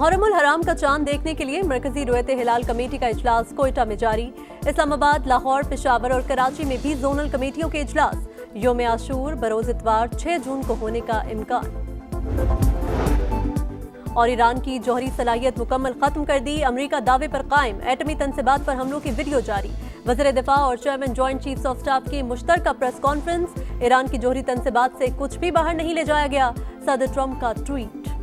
मुहर्रमुल हराम का चांद देखने के लिए मरकजी रुयत हिलाल कमेटी का इजलास कोयटा में जारी। इस्लामाबाद, लाहौर, पेशावर और कराची में भी जोनल कमेटियों के इजलास। योम आशूर बरोज इतवार 6 जून को होने का इम्कान। और ईरान की जौहरी सलाहियत मुकम्मल खत्म कर दी, अमरीका दावे पर कायम। एटमी तनसीबात पर हमलों की वीडियो जारी। वज़ीर दिफा और chairman joint chiefs of staff की मुश्तरका प्रेस कॉन्फ्रेंस। ईरान की जौहरी तनसीबात से कुछ भी बाहर नहीं ले जाया गया, सदर ट्रंप का ट्वीट।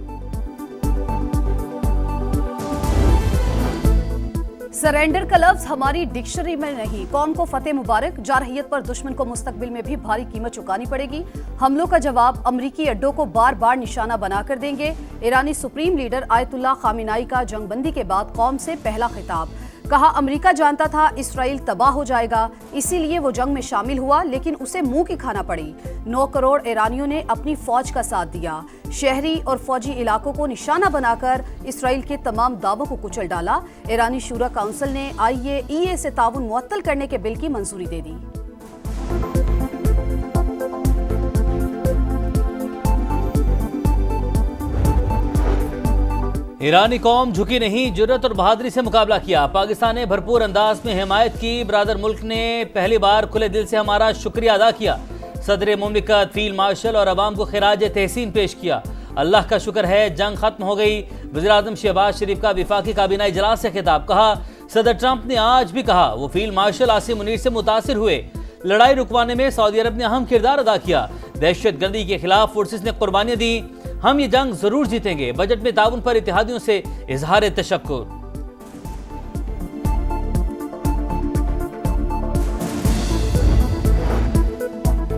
सरेंडर का लफ्ज हमारी डिक्शनरी में नहीं, कौम को फतेह मुबारक। जारहियत पर दुश्मन को मुस्तकबिल में भी भारी कीमत चुकानी पड़ेगी। हमलों का जवाब अमरीकी अड्डों को बार बार निशाना बनाकर देंगे। ईरानी सुप्रीम लीडर आयतुल्लाह खामेनेई का जंगबंदी के बाद कौम से पहला खिताब। कहा, अमरीका जानता था इसराइल तबाह हो जाएगा, इसीलिए वो जंग में शामिल हुआ, लेकिन उसे मुंह की खाना पड़ी। 9 करोड़ ईरानियों ने अपनी फौज का साथ दिया। शहरी और फौजी इलाकों को निशाना बनाकर इसराइल के तमाम दावों को कुचल डाला। ईरानी शूरा काउंसिल ने IAEA से ताउन मुअत्तल करने के बिल की मंजूरी दे दी। ईरानी कौम झुकी नहीं, जुर्रत और बहादुरी से मुकाबला किया। पाकिस्तान ने भरपूर अंदाज में हिमायत की। ब्रादर मुल्क ने पहली बार खुले दिल से हमारा शुक्रिया अदा किया। सदर मुमलिकत, फील्ड मार्शल और अवाम को खिराज तहसीन पेश किया। अल्लाह का शुक्र है जंग खत्म हो गई। वज़ीर-ए-आज़म शहबाज शरीफ का विफाकी काबीना इजलास से खिताब। कहा, सदर ट्रंप ने आज भी कहा वो फील्ड मार्शल आसिम मुनीर से मुतासिर हुए। लड़ाई रुकवाने में सऊदी अरब ने अहम किरदार अदा किया। दहशतगर्दी के खिलाफ फोर्सेस ने कुर्बानियां दी। हम ये जंग जरूर जीतेंगे। बजट में ताउन पर इत्तेहादियों से इजहार तशक्कुर।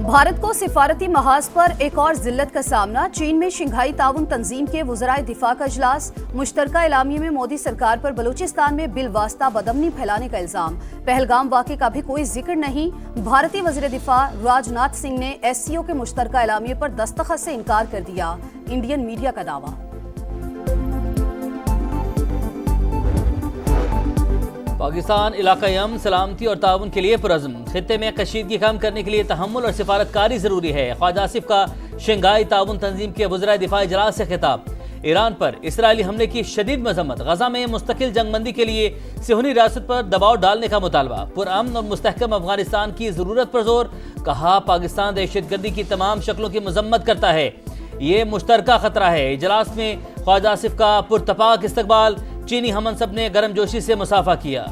भारत को सिफारती महाज पर एक और जिल्लत का सामना। चीन में शंघाई ताउन तंजीम के वज़राए दिफा का इजलास। मुश्तरका एलामिये में मोदी सरकार पर बलूचिस्तान में बिलवास्ता बदअमनी फैलाने का इल्जाम। पहलगाम वाक़े का भी कोई जिक्र नहीं। भारतीय वज़ीर दिफा राजनाथ सिंह ने SCO के मुश्तरका एलामिये पर दस्तखत से इनकार कर दिया। इंडियन मीडिया का दावा। पाकिस्तान इलाकाई अमन, सलामती और ताउन के लिए पुरज़्म। खित्ते में कशीदगी कम करने के लिए तहम्मुल और सिफारतकारी जरूरी है। ख्वाजा आसिफ का शंघाई ताउन तंजीम के वज़राए दिफा इजलास से खिताब। ईरान पर इसराइली हमले की शदीद मजम्मत। गजा में मुस्तकिल जंगबंदी के लिए सिहूनी रियासत पर दबाव डालने का मुतालबा। पुरअमन और मुस्तहकम अफगानिस्तान की जरूरत पर जोर। कहा, पाकिस्तान दहशतगर्दी की तमाम शक्लों की मजम्मत करता है, ये मुश्तरका खतरा है। इजलास में ख्वाजा आसिफ का पुरतपाक इस्तकबाल। चीनी हमनसब ने गर्मजोशी से मुसाफा किया।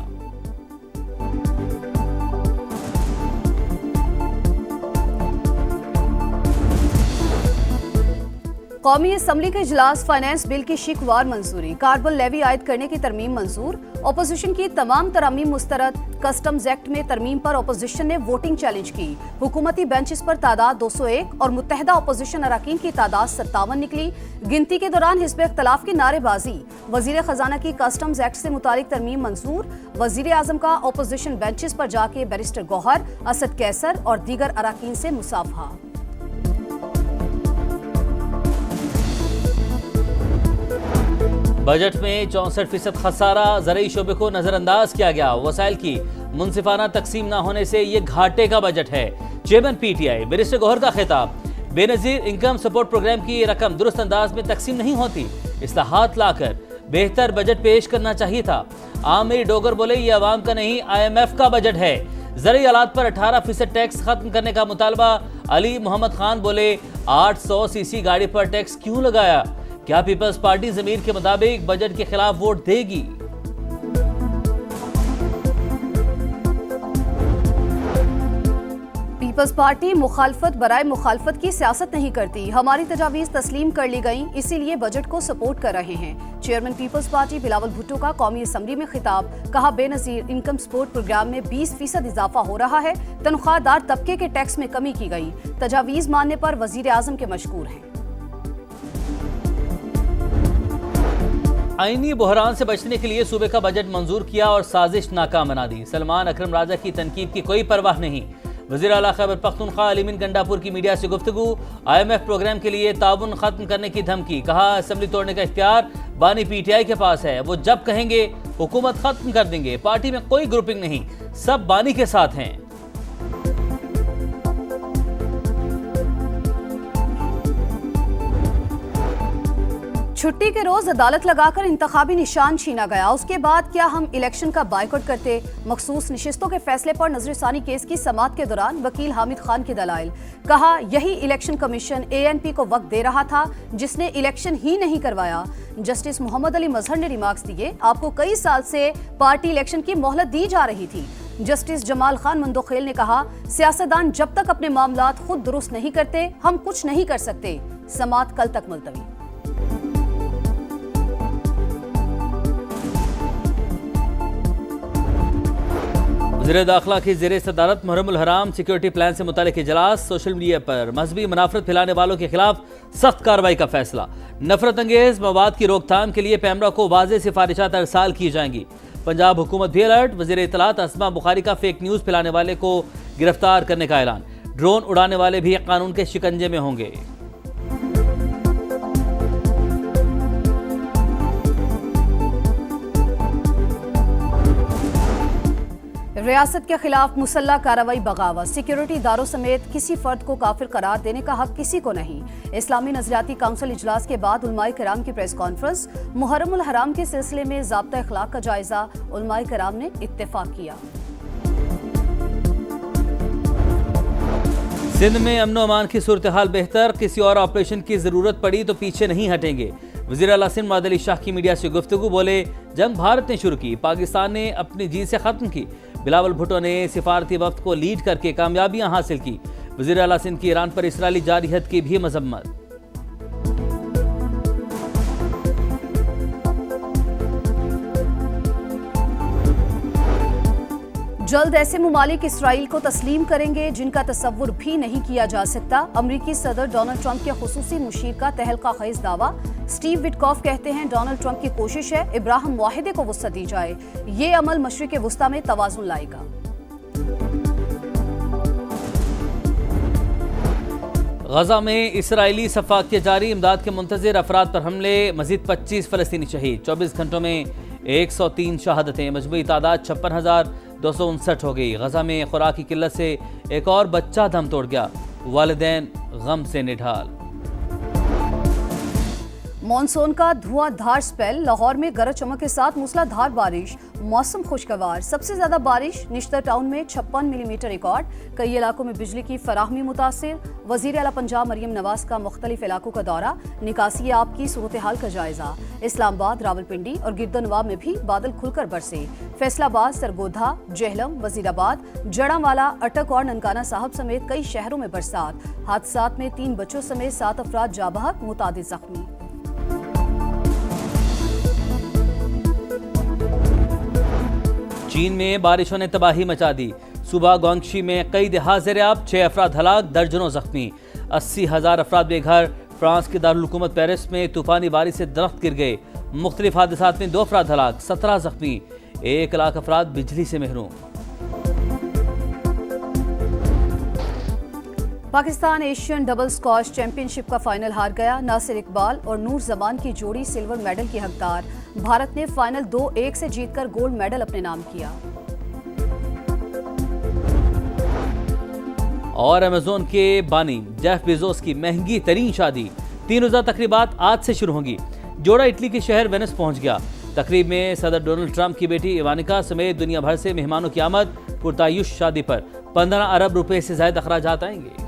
कौमी असम्बली का इजलास। फाइनेंस बिल की शिकवार मंजूरी। कार्बन लेवी आयद करने की तरमीम मंजूर। अपोजिशन की तमाम तरमीम मुस्तरद। कस्टम्स एक्ट में तरमीम पर अपोजिशन ने वोटिंग चैलेंज की। हुकूमती बेंचेस पर तादाद 201 और मुत्तहदा अपोजिशन अरकान की तादाद 57 निकली। गिनती के दौरान हिस्ब इख्तलाफ की नारेबाजी। वजीर खजाना की कस्टम्स एक्ट से मुतालिक तरमीम मंजूर। वजीर आजम का अपोजिशन बेंचेस पर जाके बैरिस्टर गौहर, असद कैसर और दीगर अरकान से मुसाफहा। बजट में 64% खसारा। ज़रूरी शोबे को नजरअंदाज किया गया। वसाइल की मुनसिफाना तकसीम न होने से ये घाटे का बजट है। चेयरमैन PTI बैरिस्टर गौहर का खिताब। बेनजीर इनकम सपोर्ट प्रोग्राम की ये रकम दुरुस्त अंदाज में तकसीम नहीं होती। इस्लाहात लाकर बेहतर बजट पेश करना चाहिए था। आमिर डोगर बोले, ये अवाम का नहीं IMF का बजट है। ज़रूरी आलात पर 18% टैक्स खत्म करने का मुतालबा। अली मोहम्मद खान बोले, 800 cc गाड़ी पर टैक्स क्यों लगाया? क्या पीपल्स पार्टी ज़मीर के मुताबिक बजट के खिलाफ वोट देगी? पीपल्स पार्टी मुखालफत बराए मुखालफत की सियासत नहीं करती। हमारी तजावीज़ तस्लीम कर ली गई, इसीलिए बजट को सपोर्ट कर रहे हैं। Chairman People's Party Bilawal Bhutto का कौमी असम्बली में खिताब। कहा, बेनजीर इनकम सपोर्ट प्रोग्राम में 20% इजाफा हो रहा है। तनख्वाहदार तबके के टैक्स में कमी की गई। तजावीज़ मानने पर वजीर आजम के मशकूर हैं। आईनी बहरान से बचने के लिए सूबे का बजट मंजूर किया और साजिश नाकाम बना दी। सलमान अकरम राजा की तनकीद की कोई परवाह नहीं। वज़ीर आला खैबर पख्तूनख्वा अलीमीन गंडापुर की मीडिया से गुफ्तगू। IMF प्रोग्राम के लिए ताउन खत्म करने की धमकी। कहा, असम्बली तोड़ने का इख्तियार बानी PTI के पास है। वो जब कहेंगे हुकूमत खत्म कर देंगे। पार्टी में कोई ग्रुपिंग नहीं, सब बानी के साथ हैं। छुट्टी के रोज अदालत लगाकर इंतखाबी निशान छीना गया। उसके बाद क्या हम इलेक्शन का बायकॉट करते? मखसूस नशिस्तों के फैसले पर नजरसानी केस की समाअत के दौरान वकील हामिद खान के दलाइल। कहा, यही इलेक्शन कमीशन ANP को वक्त दे रहा था जिसने इलेक्शन ही नहीं करवाया। जस्टिस मोहम्मद अली मजहर ने रिमार्क्स दिए, आपको कई साल से पार्टी इलेक्शन की मोहलत दी जा रही थी। जस्टिस जमाल खान मंदोखेल ने कहा, सियासतदान जब तक अपने मामलात खुद दुरुस्त नहीं करते हम कुछ नहीं कर सकते। समाअत कल तक मुलतवी। वज़ीर दाखिला की ज़ेर सदारत मुहर्रमुल हराम सिक्योरिटी प्लान से मुतालिक इजलास। सोशल मीडिया पर मजहबी मुनाफरत फैलाने वालों के खिलाफ सख्त कार्रवाई का फैसला। नफरत अंगेज मवाद की रोकथाम के लिए पैमरा को वाज़ेह सिफारिशात अरसाल की जाएंगी। पंजाब हुकूमत भी अलर्ट। वज़ीर इत्तलात अस्मा बुखारी का फेक न्यूज़ फैलाने वाले को गिरफ्तार करने का ऐलान। ड्रोन उड़ाने वाले भी कानून के शिकंजे में होंगे। रियासत के खिलाफ मुसल्ला कार्रवाई बगावत। सिक्योरिटी इदारों समेत किसी फर्द को काफिर करार देने का हक किसी को नहीं। इस्लामी नजरियाती काउंसिल इजलास के बाद उलमाए कराम की प्रेस कॉन्फ्रेंस। मुहर्रमुल हराम के सिलसिले में ज़ाब्ता अखलाक का जायजा। उलमाए कराम ने इत्तेफाक किया। सिंध में अमन अमान की सूरत हाल बेहतर। किसी और ऑपरेशन की जरूरत पड़ी तो पीछे नहीं हटेंगे। वज़ीर आला सिंध मोहम्मद अली शाह की मीडिया से गुफ्तगू। बोले, जंग भारत ने शुरू की, पाकिस्तान ने अपनी जीत से खत्म की। बिलावल भुट्टो ने सिफारती वक्त को लीड करके कामयाबियां हासिल की। वज़ीर आला सिंध की ईरान पर इसराइली जारहियत की भी मजम्मत। जल्द ऐसे मुमालिक इसराइल को तस्लीम करेंगे जिनका तसव्वुर भी नहीं किया जा सकता। अमरीकी सदर डोनाल्ड ट्रंप के खुसूसी मुशीर का तहलका खेज दावा। स्टीव विटकॉफ कहते हैं, डोनाल्ड ट्रंप की कोशिश है इब्राहिम वाहिदे को वुसअत दी जाए। ये अमल मशरिक़ वुस्ता में तवाज़ुन लाएगा। गजा में इसराइली सफाकियत जारी। इमदाद के मुंतज़िर अफराद पर हमले। मजीद 25 फ़लस्तीनी शहीद। 24 घंटों में 103 शहादतें। मजमूई तादाद 56,259 हो गई। गजा में खुराक की किल्लत से एक और बच्चा दम तोड़ गया। वालिदैन गम से निढाल। मॉनसून का धुआंधार स्पेल। लाहौर में गरज चमक के साथ मूसलाधार बारिश। मौसम खुशगवार। सबसे ज्यादा बारिश निश्तर टाउन में 56 मिलीमीटर रिकॉर्ड। कई इलाकों में बिजली की फराहमी मुतासिर। वजीर आला पंजाब मरियम नवाज का मुख्तलिफ इलाकों का दौरा। निकासी आब की सूरत हाल का जायजा। इस्लामाबाद, रावलपिंडी और गिरदनवाब में भी बादल खुलकर बरसे। फैसलाबाद, सरगोधा, जेहलम, वजीराबाद, जड़ांवाला, अटक और ननकाना साहब समेत कई शहरों में बरसात। हादसात में 3 बच्चों समेत 7 अफराद जाँ बहक, मुतादिद जख्मी। चीन में बारिशों ने तबाही मचा दी। सूबा ग्वांगशी में कई देहात ज़ेर-ए-आब, 6 अफराद हलाक, दर्जनों जख्मी। 80,000 अफराद बेघर। फ्रांस के दारुल हुकूमत पेरिस में तूफानी बारिश से दरख्त गिर गए। मुख्तलिफ हादसात में 2 अफराद हलाक, 17 जख्मी। 1 लाख अफराद बिजली से महरूम। Pakistan Asian double squash championship का फाइनल हार गया। नासिर इकबाल और नूर जमान की जोड़ी सिल्वर मेडल की हकदार। भारत ने फाइनल 2-1 से जीतकर गोल्ड मेडल अपने नाम किया। और अमेज़न के बानी जेफ बेजोस की महंगी तरीन शादी। 3 रोज़ा तकरीबात आज से शुरू होंगी। जोड़ा इटली के शहर वेनिस पहुंच गया। तकरीब में सदर डोनाल्ड ट्रंप की बेटी इवानिका समेत दुनिया भर से मेहमानों की आमद। पुरतायुश शादी पर 15 अरब रुपए से ज्यादा अखराजात आएंगे।